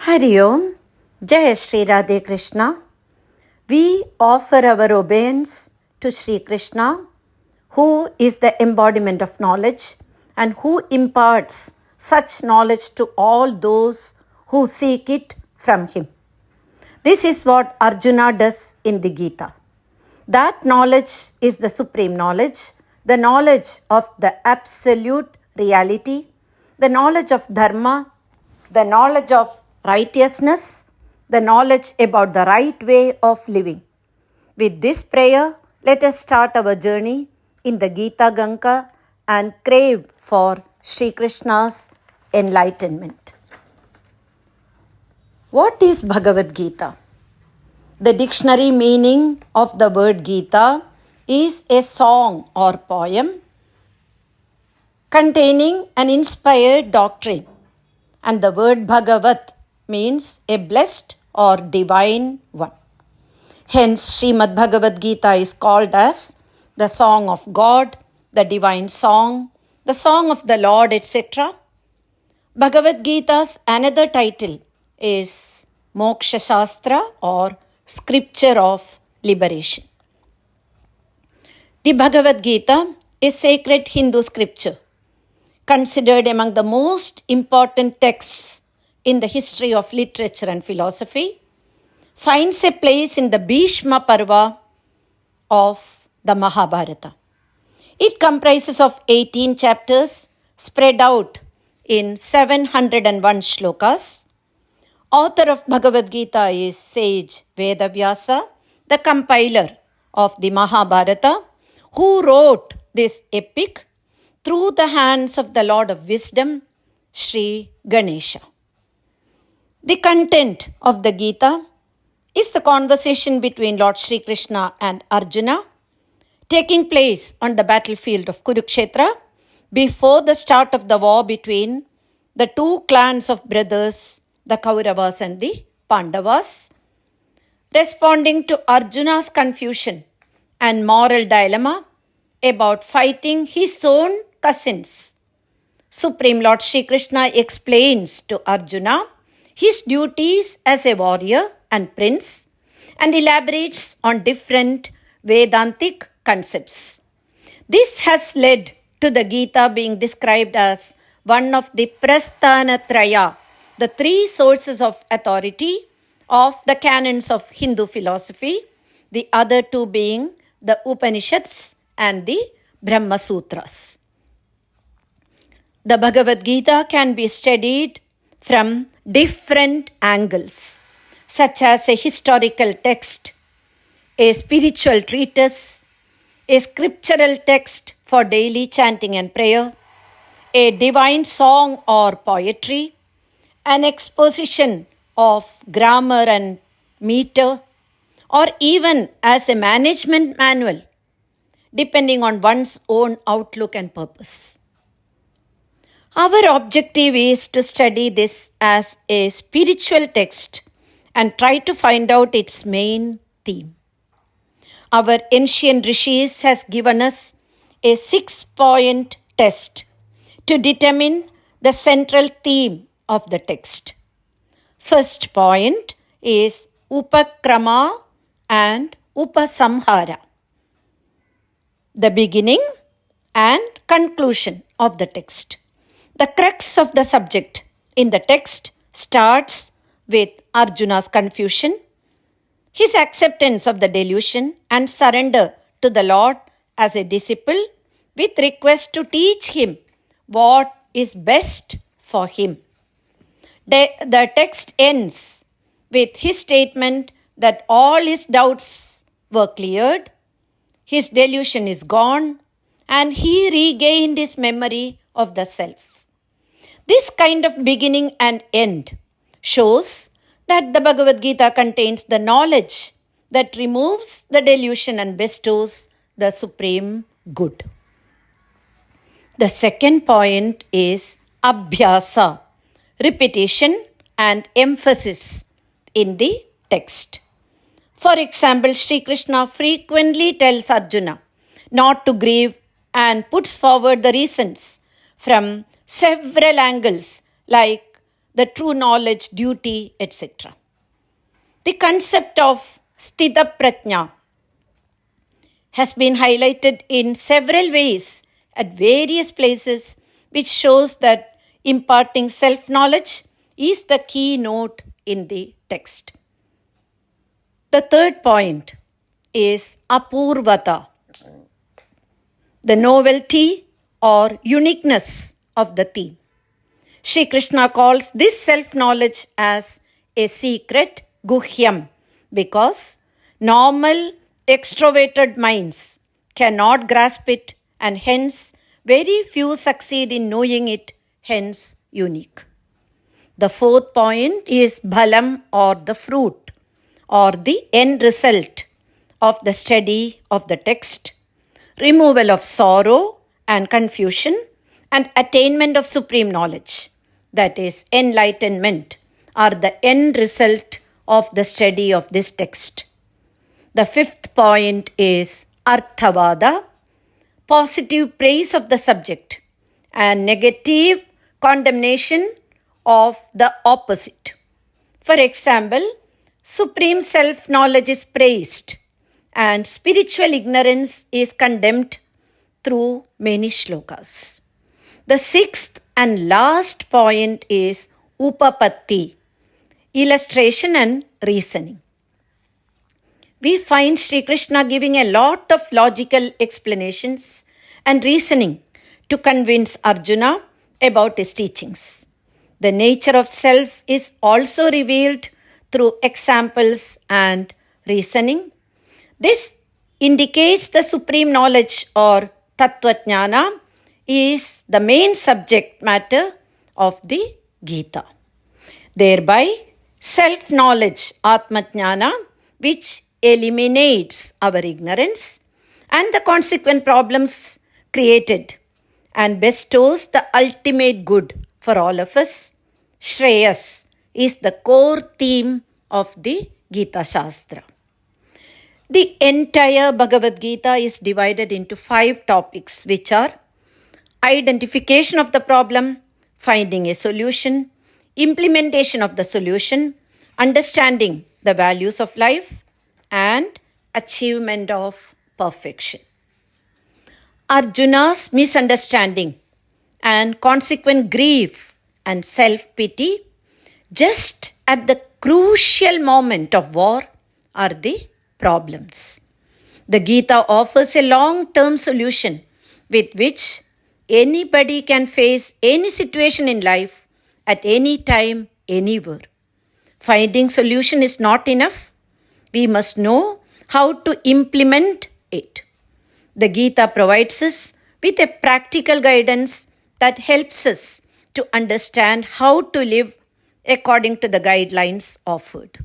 Hari Om, Jai Shri Radhe Krishna. We offer our obeisance to Shri Krishna, who is the embodiment of knowledge and who imparts such knowledge to all those who seek it from him. This is what Arjuna does in the Gita. That knowledge is the supreme knowledge, the knowledge of the absolute reality, the knowledge of dharma, the knowledge of righteousness, the knowledge about the right way of living. With this prayer, let us start our journey in the Gita Ganga and crave for Sri Krishna's enlightenment. What is Bhagavad Gita? The dictionary meaning of the word Gita is a song or poem containing an inspired doctrine, and the word Bhagavad means a blessed or divine one. Hence, Srimad Bhagavad Gita is called as the song of God, the divine song, the song of the Lord, etc. Bhagavad Gita's another title is Moksha Shastra or Scripture of Liberation. The Bhagavad Gita is sacred Hindu scripture, considered among the most important texts in the history of literature and philosophy, finds a place in the Bhishma Parva of the Mahabharata. It comprises of 18 chapters spread out in 701 shlokas. Author of Bhagavad Gita is sage Vedavyasa, the compiler of the Mahabharata, who wrote this epic through the hands of the Lord of Wisdom, Sri Ganesha. The content of the Gita is the conversation between Lord Sri Krishna and Arjuna, taking place on the battlefield of Kurukshetra before the start of the war between the two clans of brothers, the Kauravas and the Pandavas, responding to Arjuna's confusion and moral dilemma about fighting his own cousins. Supreme Lord Sri Krishna explains to Arjuna his duties as a warrior and prince and elaborates on different Vedantic concepts. This has led to the Gita being described as one of the Prasthanatraya, the three sources of authority of the canons of Hindu philosophy, the other two being the Upanishads and the Brahma Sutras. The Bhagavad Gita can be studied from different angles, such as a historical text, a spiritual treatise, a scriptural text for daily chanting and prayer, a divine song or poetry, an exposition of grammar and meter, or even as a management manual, depending on one's own outlook and purpose. Our objective is to study this as a spiritual text and try to find out its main theme. Our ancient rishis has given us a 6-point test to determine the central theme of the text. First point is Upakrama and Upasamhara, the beginning and conclusion of the text. The crux of the subject in the text starts with Arjuna's confusion, his acceptance of the delusion and surrender to the Lord as a disciple with request to teach him what is best for him. The text ends with his statement that all his doubts were cleared, his delusion is gone, and he regained his memory of the self. This kind of beginning and end shows that the Bhagavad Gita contains the knowledge that removes the delusion and bestows the supreme good. The second point is Abhyasa, repetition and emphasis in the text. For example, Sri Krishna frequently tells Arjuna not to grieve and puts forward the reasons from several angles like the true knowledge, duty, etc. The concept of Sthita Prajna has been highlighted in several ways at various places, which shows that imparting self-knowledge is the keynote in the text. The third point is apurvata, the novelty or uniqueness of the theme. Sri Krishna calls this self-knowledge as a secret guhyam because normal extroverted minds cannot grasp it and hence very few succeed in knowing it, hence unique. The fourth point is bhalam or the fruit or the end result of the study of the text, removal of sorrow and confusion and attainment of supreme knowledge, that is enlightenment, are the end result of the study of this text. The fifth point is arthavada, positive praise of the subject, and negative condemnation of the opposite. For example, supreme self-knowledge is praised and spiritual ignorance is condemned through many shlokas. The sixth and last point is upapatti, illustration and reasoning. We find Sri Krishna giving a lot of logical explanations and reasoning to convince Arjuna about his teachings. The nature of self is also revealed through examples and reasoning. This indicates the supreme knowledge or Tattvajnana is the main subject matter of the Gita. Thereby, self-knowledge, Atmajnana, which eliminates our ignorance and the consequent problems created and bestows the ultimate good for all of us, Shreyas, is the core theme of the Gita Shastra. The entire Bhagavad Gita is divided into 5 topics, which are identification of the problem, finding a solution, implementation of the solution, understanding the values of life, and achievement of perfection. Arjuna's misunderstanding and consequent grief and self-pity just at the crucial moment of war are the problems. The Gita offers a long-term solution with which anybody can face any situation in life at any time, anywhere. Finding solution is not enough. We must know how to implement it. The Gita provides us with a practical guidance that helps us to understand how to live according to the guidelines offered.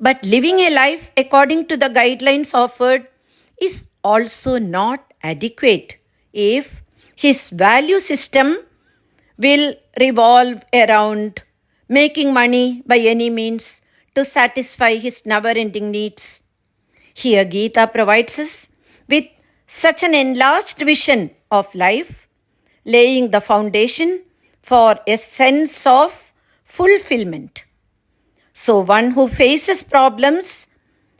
But living a life according to the guidelines offered is also not adequate if his value system will revolve around making money by any means to satisfy his never-ending needs. Here Gita provides us with such an enlarged vision of life, laying the foundation for a sense of fulfillment. So one who faces problems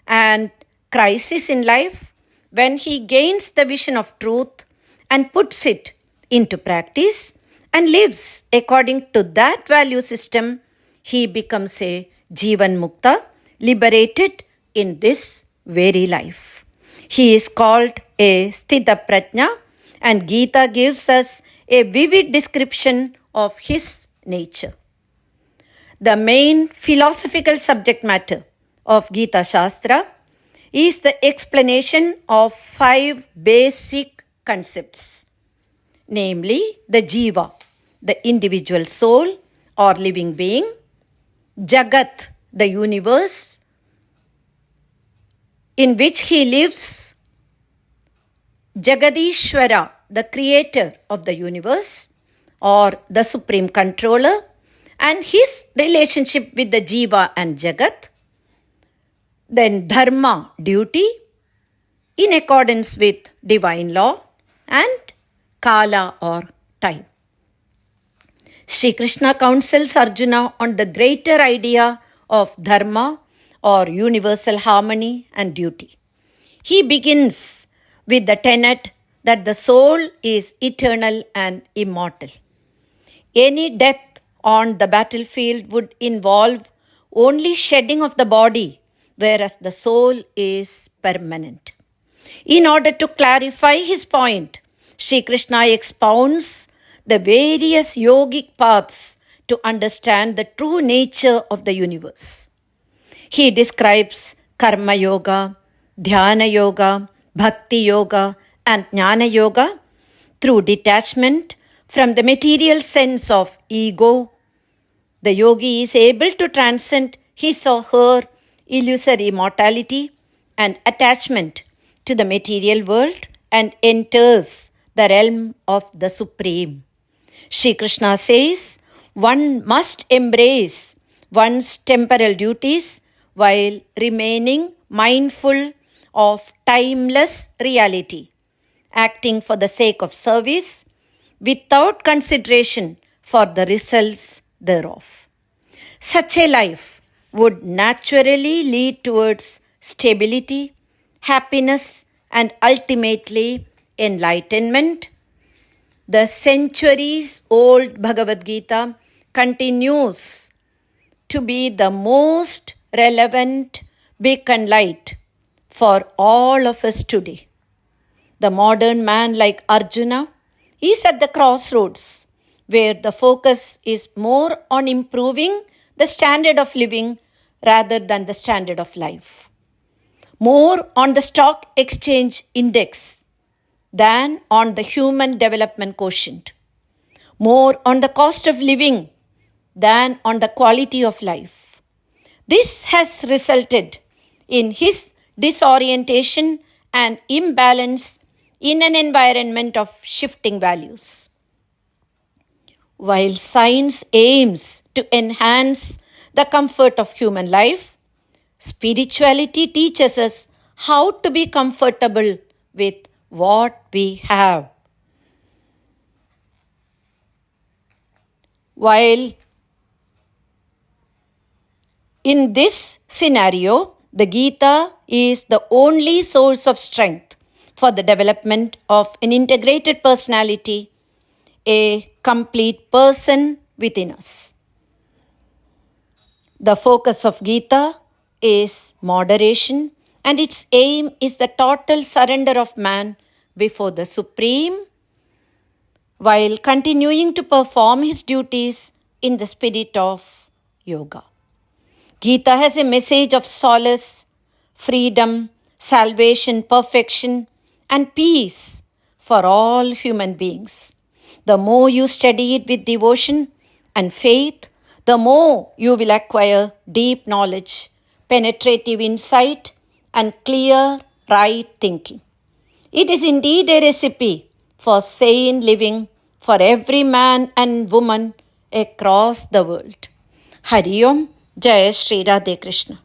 and crisis in life, when he gains the vision of truth and puts it into practice and lives according to that value system, he becomes a Jivan Mukta, liberated in this very life. He is called a Sthita Prajna, and Gita gives us a vivid description of his nature. The main philosophical subject matter of Gita Shastra is the explanation of 5 basic concepts, namely the Jiva, the individual soul or living being, Jagat, the universe in which he lives, Jagadishwara, the creator of the universe or the supreme controller, and his relationship with the Jiva and Jagat. Then Dharma, duty, in accordance with divine law, and Kala or time. Sri Krishna counsels Arjuna on the greater idea of dharma or universal harmony and duty. He begins with the tenet that the soul is eternal and immortal. Any death on the battlefield would involve only shedding of the body, whereas the soul is permanent. In order to clarify his point, Sri Krishna expounds the various yogic paths to understand the true nature of the universe. He describes Karma Yoga, Dhyana Yoga, Bhakti Yoga, and Jnana Yoga through detachment from the material sense of ego. The yogi is able to transcend his or her illusory mortality and attachment to the material world and enters the realm of the Supreme. Sri Krishna says one must embrace one's temporal duties while remaining mindful of timeless reality, acting for the sake of service without consideration for the results thereof. Such a life would naturally lead towards stability, happiness, and ultimately enlightenment. The centuries-old Bhagavad Gita continues to be the most relevant beacon light for all of us today. The modern man like Arjuna is at the crossroads where the focus is more on improving the standard of living rather than the standard of life, more on the stock exchange index than on the human development quotient, more on the cost of living than on the quality of life. This has resulted in his disorientation and imbalance in an environment of shifting values. While science aims to enhance the comfort of human life, spirituality teaches us how to be comfortable with what we have. While in this scenario, the Gita is the only source of strength for the development of an integrated personality, a complete person within us. The focus of Gita is moderation, and its aim is the total surrender of man before the Supreme, while continuing to perform his duties in the spirit of yoga. Gita has a message of solace, freedom, salvation, perfection, and peace for all human beings. The more you study it with devotion and faith, the more you will acquire deep knowledge, penetrative insight, and clear, right thinking. It is indeed a recipe for sane living for every man and woman across the world. Hari Om, Jai Shri Radhe Krishna.